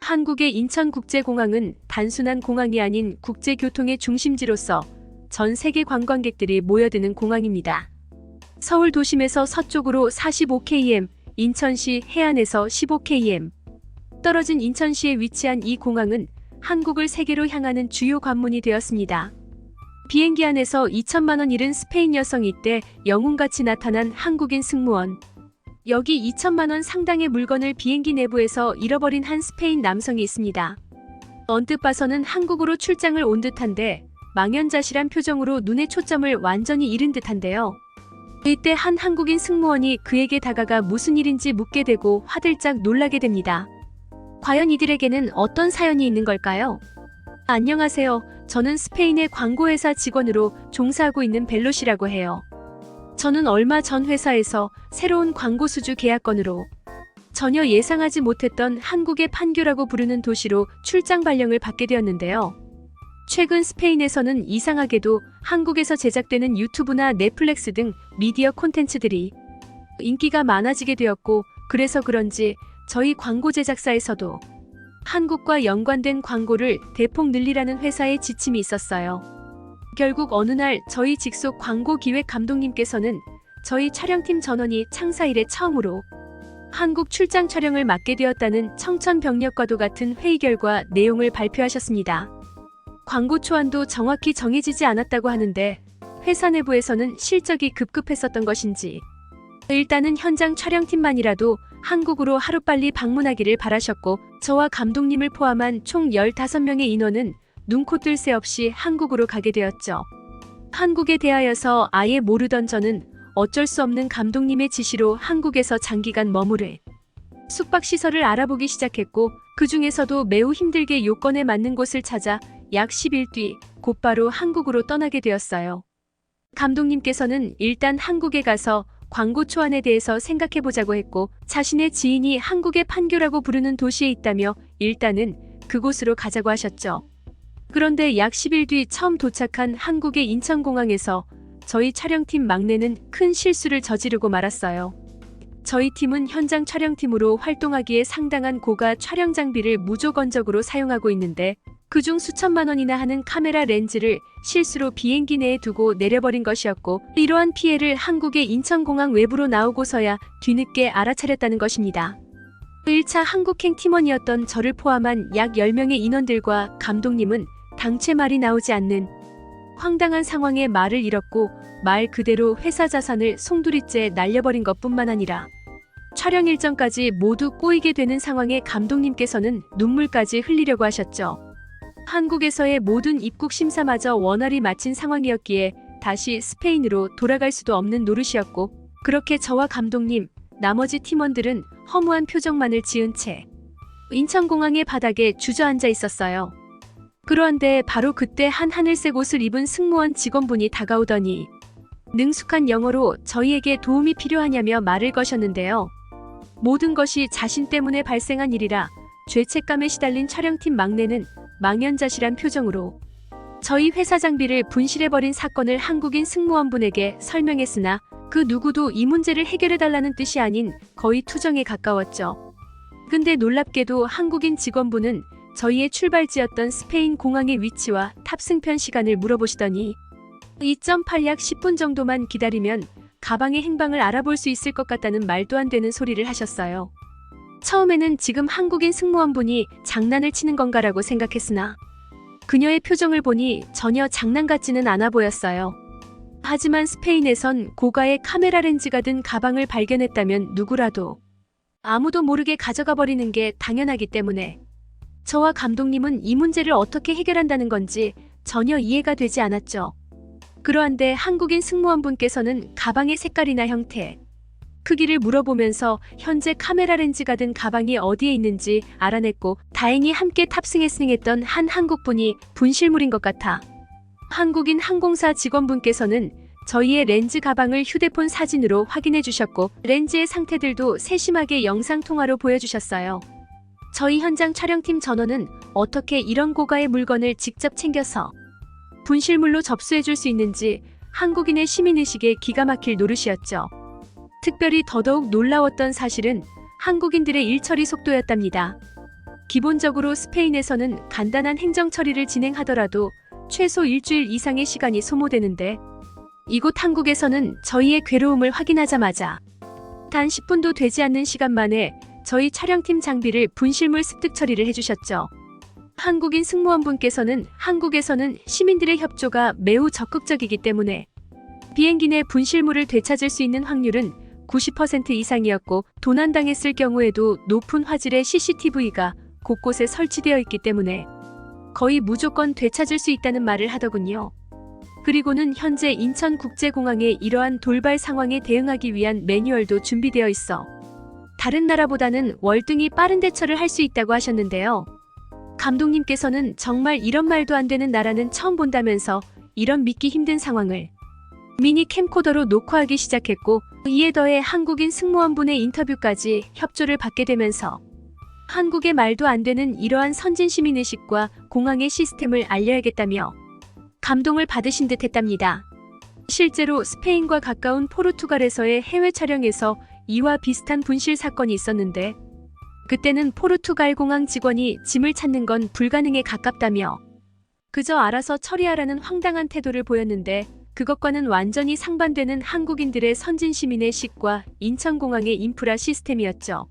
한국의 인천국제공항은 단순한 공항이 아닌 국제교통의 중심지로서 전 세계 관광객들이 모여드는 공항입니다. 서울 도심에서 서쪽으로 45km, 인천시 해안에서 15km 떨어진 인천시에 위치한 이 공항은 한국을 세계로 향하는 주요 관문이 되었습니다. 비행기 안에서 2천만 원 잃은 스페인 여성이 이때 영웅같이 나타난 한국인 승무원. 여기 2천만 원 상당의 물건을 비행기 내부에서 잃어버린 한 스페인 남성이 있습니다. 언뜻 봐서는 한국으로 출장을 온 듯한데 망연자실한 표정으로 눈의 초점을 완전히 잃은 듯한데요. 이때 한 한국인 승무원이 그에게 다가가 무슨 일인지 묻게 되고 화들짝 놀라게 됩니다. 과연 이들에게는 어떤 사연이 있는 걸까요? 안녕하세요. 저는 스페인의 광고회사 직원으로 종사하고 있는 벨롯이라고 해요. 저는 얼마 전 회사에서 새로운 광고 수주 계약건으로 전혀 예상하지 못했던 한국의 판교라고 부르는 도시로 출장 발령을 받게 되었는데요. 최근 스페인에서는 이상하게도 한국에서 제작되는 유튜브나 넷플릭스 등 미디어 콘텐츠들이 인기가 많아지게 되었고, 그래서 그런지 저희 광고 제작사에서도 한국과 연관된 광고를 대폭 늘리라는 회사의 지침이 있었어요. 결국 어느 날 저희 직속 광고 기획 감독님께서는 저희 촬영팀 전원이 창사 이래 처음으로 한국 출장 촬영을 맡게 되었다는 청천벽력과도 같은 회의 결과 내용을 발표하셨습니다. 광고 초안도 정확히 정해지지 않았다고 하는데 회사 내부에서는 실적이 급급했었던 것인지 일단은 현장 촬영팀만이라도 한국으로 하루빨리 방문하기를 바라셨고, 저와 감독님을 포함한 총 15명의 인원은 눈코 뜰 새 없이 한국으로 가게 되었죠. 한국에 대하여서 아예 모르던 저는 어쩔 수 없는 감독님의 지시로 한국에서 장기간 머무를 숙박시설을 알아보기 시작했고, 그 중에서도 매우 힘들게 요건에 맞는 곳을 찾아 약 10일 뒤 곧바로 한국으로 떠나게 되었어요. 감독님께서는 일단 한국에 가서 광고 초안에 대해서 생각해보자고 했고, 자신의 지인이 한국의 판교라고 부르는 도시에 있다며 일단은 그곳으로 가자고 하셨죠. 그런데 약 10일 뒤 처음 도착한 한국의 인천공항에서 저희 촬영팀 막내는 큰 실수를 저지르고 말았어요. 저희 팀은 현장 촬영팀으로 활동하기에 상당한 고가 촬영 장비를 무조건적으로 사용하고 있는데 그중 수천만 원이나 하는 카메라 렌즈를 실수로 비행기 내에 두고 내려버린 것이었고, 이러한 피해를 한국의 인천공항 외부로 나오고서야 뒤늦게 알아차렸다는 것입니다. 1차 한국행 팀원이었던 저를 포함한 약 10명의 인원들과 감독님은 당최 말이 나오지 않는 황당한 상황에 말을 잃었고, 말 그대로 회사 자산을 송두리째 날려버린 것뿐만 아니라 촬영 일정까지 모두 꼬이게 되는 상황에 감독님께서는 눈물까지 흘리려고 하셨죠. 한국에서의 모든 입국 심사마저 원활히 마친 상황이었기에 다시 스페인으로 돌아갈 수도 없는 노릇이었고, 그렇게 저와 감독님, 나머지 팀원들은 허무한 표정만을 지은 채 인천공항의 바닥에 주저앉아 있었어요. 그러한데 바로 그때 한 하늘색 옷을 입은 승무원 직원분이 다가오더니 능숙한 영어로 저희에게 도움이 필요하냐며 말을 거셨는데요. 모든 것이 자신 때문에 발생한 일이라 죄책감에 시달린 촬영팀 막내는 망연자실한 표정으로 저희 회사 장비를 분실해버린 사건을 한국인 승무원분에게 설명했으나 그 누구도 이 문제를 해결해달라는 뜻이 아닌 거의 투정에 가까웠죠. 근데 놀랍게도 한국인 직원분은 저희의 출발지였던 스페인 공항의 위치와 탑승편 시간을 물어보시더니 2.8 약 10분 정도만 기다리면 가방의 행방을 알아볼 수 있을 것 같다는 말도 안 되는 소리를 하셨어요. 처음에는 지금 한국인 승무원분이 장난을 치는 건가라고 생각했으나 그녀의 표정을 보니 전혀 장난 같지는 않아 보였어요. 하지만 스페인에선 고가의 카메라 렌즈가 든 가방을 발견했다면 누구라도 아무도 모르게 가져가 버리는 게 당연하기 때문에 저와 감독님은 이 문제를 어떻게 해결한다는 건지 전혀 이해가 되지 않았죠. 그러한데 한국인 승무원분께서는 가방의 색깔이나 형태, 크기를 물어보면서 현재 카메라 렌즈가 든 가방이 어디에 있는지 알아냈고, 다행히 함께 탑승했던 한 한국분이 분실물인 것 같아 한국인 항공사 직원분께서는 저희의 렌즈 가방을 휴대폰 사진으로 확인해 주셨고, 렌즈의 상태들도 세심하게 영상통화로 보여주셨어요. 저희 현장 촬영팀 전원은 어떻게 이런 고가의 물건을 직접 챙겨서 분실물로 접수해 줄 수 있는지 한국인의 시민의식에 기가 막힐 노릇이었죠. 특별히 더더욱 놀라웠던 사실은 한국인들의 일처리 속도였답니다. 기본적으로 스페인에서는 간단한 행정 처리를 진행하더라도 최소 일주일 이상의 시간이 소모되는데 이곳 한국에서는 저희의 괴로움을 확인하자마자 단 10분도 되지 않는 시간 만에 저희 촬영팀 장비를 분실물 습득 처리를 해주셨죠. 한국인 승무원분께서는 한국에서는 시민들의 협조가 매우 적극적이기 때문에 비행기 내 분실물을 되찾을 수 있는 확률은 90% 이상이었고 도난당했을 경우에도 높은 화질의 CCTV가 곳곳에 설치되어 있기 때문에 거의 무조건 되찾을 수 있다는 말을 하더군요. 그리고는 현재 인천국제공항에 이러한 돌발 상황에 대응하기 위한 매뉴얼도 준비되어 있어 다른 나라보다는 월등히 빠른 대처를 할 수 있다고 하셨는데요. 감독님께서는 정말 이런 말도 안 되는 나라는 처음 본다면서 이런 믿기 힘든 상황을 미니 캠코더로 녹화하기 시작했고 이에 더해 한국인 승무원분의 인터뷰까지 협조를 받게 되면서 한국의 말도 안 되는 이러한 선진 시민의식과 공항의 시스템을 알려야겠다며 감동을 받으신 듯 했답니다. 실제로 스페인과 가까운 포르투갈에서의 해외 촬영에서 이와 비슷한 분실 사건이 있었는데 그때는 포르투갈 공항 직원이 짐을 찾는 건 불가능에 가깝다며 그저 알아서 처리하라는 황당한 태도를 보였는데 그것과는 완전히 상반되는 한국인들의 선진 시민의 식과 인천공항의 인프라 시스템이었죠.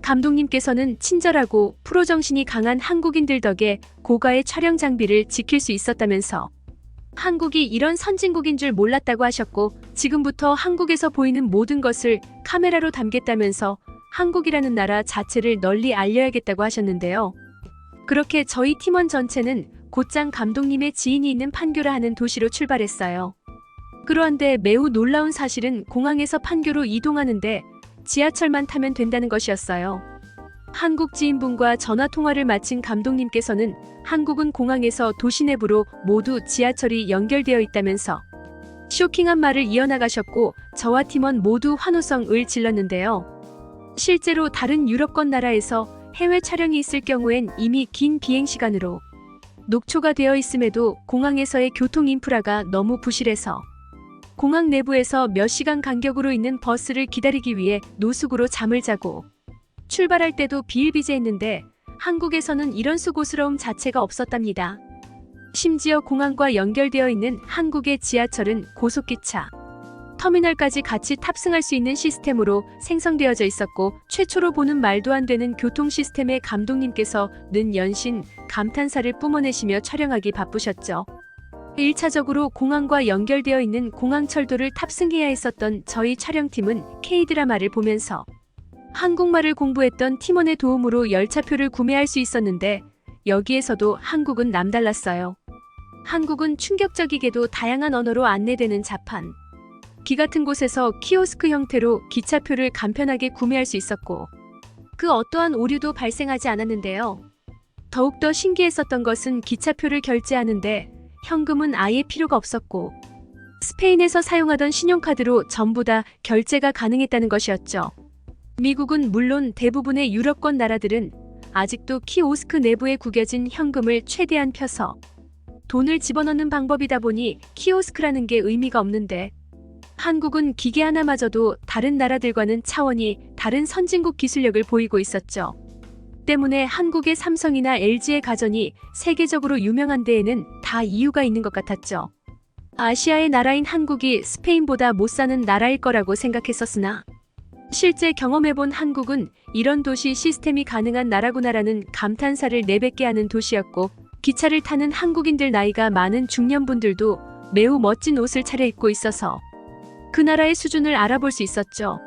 감독님께서는 친절하고 프로 정신이 강한 한국인들 덕에 고가의 촬영 장비를 지킬 수 있었다면서 한국이 이런 선진국인 줄 몰랐다고 하셨고 지금부터 한국에서 보이는 모든 것을 카메라로 담겠다면서 한국이라는 나라 자체를 널리 알려야겠다고 하셨는데요. 그렇게 저희 팀원 전체는 곧장 감독님의 지인이 있는 판교라 하는 도시로 출발했어요. 그런데 매우 놀라운 사실은 공항에서 판교로 이동하는데 지하철만 타면 된다는 것이었어요. 한국 지인분과 전화 통화를 마친 감독님께서는 한국은 공항에서 도시 내부로 모두 지하철이 연결되어 있다면서 쇼킹한 말을 이어나가셨고 저와 팀원 모두 환호성을 질렀는데요. 실제로 다른 유럽권 나라에서 해외 촬영이 있을 경우엔 이미 긴 비행 시간으로 녹초가 되어 있음에도 공항에서의 교통 인프라가 너무 부실해서 공항 내부에서 몇 시간 간격으로 있는 버스를 기다리기 위해 노숙으로 잠을 자고 출발할 때도 비일비재했는데 한국에서는 이런 수고스러움 자체가 없었답니다. 심지어 공항과 연결되어 있는 한국의 지하철은 고속기차, 터미널까지 같이 탑승할 수 있는 시스템으로 생성되어져 있었고 최초로 보는 말도 안 되는 교통 시스템의 감독님께서 는 연신 감탄사를 뿜어내시며 촬영하기 바쁘셨죠. 1차적으로 공항과 연결되어 있는 공항철도를 탑승해야 했었던 저희 촬영팀은 K드라마를 보면서 한국말을 공부했던 팀원의 도움으로 열차표를 구매할 수 있었는데 여기에서도 한국은 남달랐어요. 한국은 충격적이게도 다양한 언어로 안내되는 자판, 기 같은 곳에서 키오스크 형태로 기차표를 간편하게 구매할 수 있었고 그 어떠한 오류도 발생하지 않았는데요. 더욱더 신기했었던 것은 기차표를 결제하는데 현금은 아예 필요가 없었고 스페인에서 사용하던 신용카드로 전부 다 결제가 가능했다는 것이었죠. 미국은 물론 대부분의 유럽권 나라들은 아직도 키오스크 내부에 구겨진 현금을 최대한 펴서 돈을 집어넣는 방법이다 보니 키오스크라는 게 의미가 없는데 한국은 기계 하나마저도 다른 나라들과는 차원이 다른 선진국 기술력을 보이고 있었죠. 때문에 한국의 삼성이나 LG의 가전이 세계적으로 유명한 데에는 다 이유가 있는 것 같았죠. 아시아의 나라인 한국이 스페인보다 못 사는 나라일 거라고 생각했었으나 실제 경험해본 한국은 이런 도시 시스템이 가능한 나라구나라는 감탄사를 내뱉게 하는 도시였고 기차를 타는 한국인들 나이가 많은 중년분들도 매우 멋진 옷을 차려입고 있어서 그 나라의 수준을 알아볼 수 있었죠.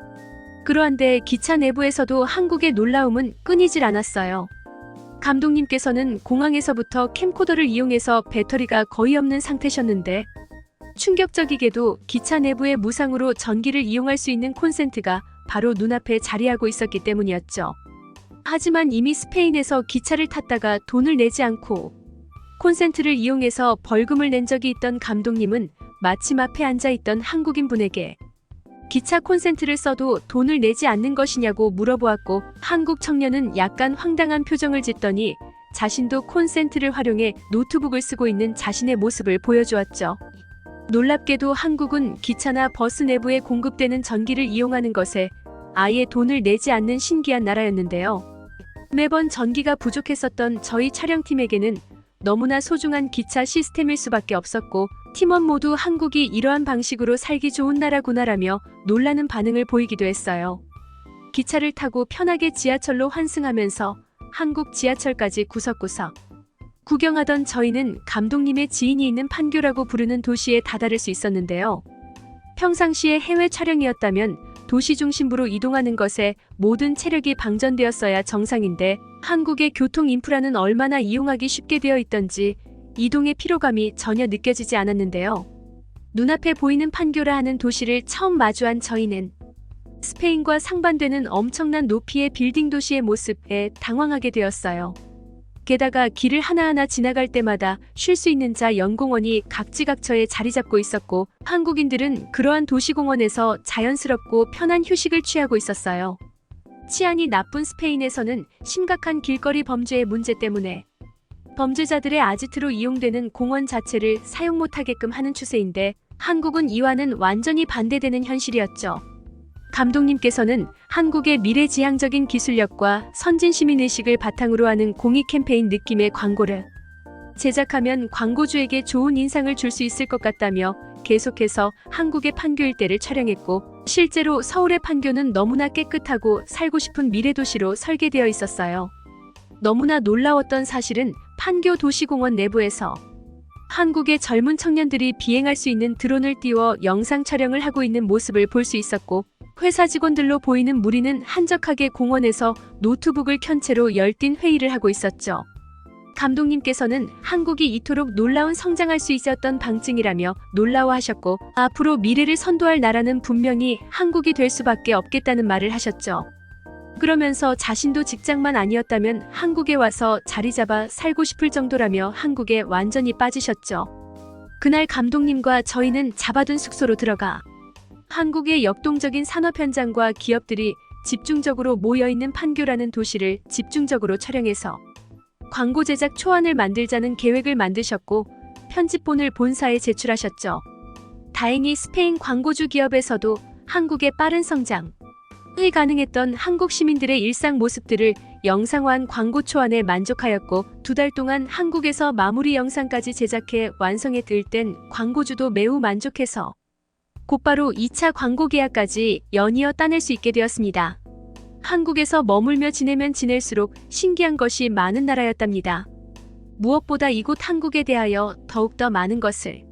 그러한데 기차 내부에서도 한국의 놀라움은 끊이질 않았어요. 감독님께서는 공항에서부터 캠코더를 이용해서 배터리가 거의 없는 상태셨는데 충격적이게도 기차 내부의 무상으로 전기를 이용할 수 있는 콘센트가 바로 눈앞에 자리하고 있었기 때문이었죠. 하지만 이미 스페인에서 기차를 탔다가 돈을 내지 않고 콘센트를 이용해서 벌금을 낸 적이 있던 감독님은 마침 앞에 앉아있던 한국인분에게 기차 콘센트를 써도 돈을 내지 않는 것이냐고 물어보았고 한국 청년은 약간 황당한 표정을 짓더니 자신도 콘센트를 활용해 노트북을 쓰고 있는 자신의 모습을 보여주었죠. 놀랍게도 한국은 기차나 버스 내부에 공급되는 전기를 이용하는 것에 아예 돈을 내지 않는 신기한 나라였는데요. 매번 전기가 부족했었던 저희 촬영팀에게는 너무나 소중한 기차 시스템일 수밖에 없었고, 팀원 모두 한국이 이러한 방식으로 살기 좋은 나라구나라며 놀라는 반응을 보이기도 했어요. 기차를 타고 편하게 지하철로 환승하면서 한국 지하철까지 구석구석 구경하던 저희는 감독님의 지인이 있는 판교라고 부르는 도시에 다다를 수 있었는데요. 평상시에 해외 촬영이었다면 도시 중심부로 이동하는 것에 모든 체력이 방전되었어야 정상인데, 한국의 교통 인프라는 얼마나 이용하기 쉽게 되어 있던지 이동의 피로감이 전혀 느껴지지 않았는데요. 눈앞에 보이는 판교라 하는 도시를 처음 마주한 저희는 스페인과 상반되는 엄청난 높이의 빌딩 도시의 모습에 당황하게 되었어요. 게다가 길을 하나하나 지나갈 때마다 쉴 수 있는 자 연공원이 각지각처에 자리 잡고 있었고, 한국인들은 그러한 도시공원에서 자연스럽고 편한 휴식을 취하고 있었어요. 치안이 나쁜 스페인에서는 심각한 길거리 범죄의 문제 때문에 범죄자들의 아지트로 이용되는 공원 자체를 사용 못하게끔 하는 추세인데, 한국은 이와는 완전히 반대되는 현실이었죠. 감독님께서는 한국의 미래지향적인 기술력과 선진 시민의식을 바탕으로 하는 공익 캠페인 느낌의 광고를 제작하면 광고주에게 좋은 인상을 줄 수 있을 것 같다며 계속해서 한국의 판교 일대를 촬영했고, 실제로 서울의 판교는 너무나 깨끗하고 살고 싶은 미래도시로 설계되어 있었어요. 너무나 놀라웠던 사실은 판교 도시공원 내부에서 한국의 젊은 청년들이 비행할 수 있는 드론을 띄워 영상 촬영을 하고 있는 모습을 볼 수 있었고, 회사 직원들로 보이는 무리는 한적하게 공원에서 노트북을 켠 채로 열띤 회의를 하고 있었죠. 감독님께서는 한국이 이토록 놀라운 성장할 수 있었던 방증이라며 놀라워하셨고, 앞으로 미래를 선도할 나라는 분명히 한국이 될 수밖에 없겠다는 말을 하셨죠. 그러면서 자신도 직장만 아니었다면 한국에 와서 자리 잡아 살고 싶을 정도라며 한국에 완전히 빠지셨죠. 그날 감독님과 저희는 잡아둔 숙소로 들어가 한국의 역동적인 산업 현장과 기업들이 집중적으로 모여있는 판교라는 도시를 집중적으로 촬영해서 광고 제작 초안을 만들자는 계획을 만드셨고, 편집본을 본사에 제출하셨죠. 다행히 스페인 광고주 기업에서도 한국의 빠른 성장이 가능했던 한국 시민들의 일상 모습들을 영상화한 광고 초안에 만족하였고, 2달 동안 한국에서 마무리 영상까지 제작해 완성에 들 땐 광고주도 매우 만족해서 곧바로 2차 광고 계약까지 연이어 따낼 수 있게 되었습니다. 한국에서 머물며 지내면 지낼수록 신기한 것이 많은 나라였답니다. 무엇보다 이곳 한국에 대하여 더욱더 많은 것을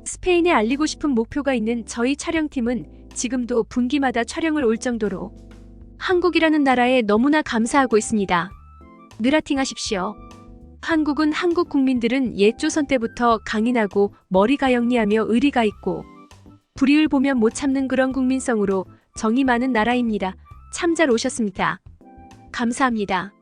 스페인에 알리고 싶은 목표가 있는 저희 촬영팀은 지금도 분기마다 촬영을 올 정도로 한국이라는 나라에 너무나 감사하고 있습니다. 느라팅 하십시오. 한국은 한국 국민들은 옛 조선 때부터 강인하고 머리가 영리하며 의리가 있고 불의를 보면 못 참는 그런 국민성으로 정이 많은 나라입니다. 참 잘 오셨습니다. 감사합니다.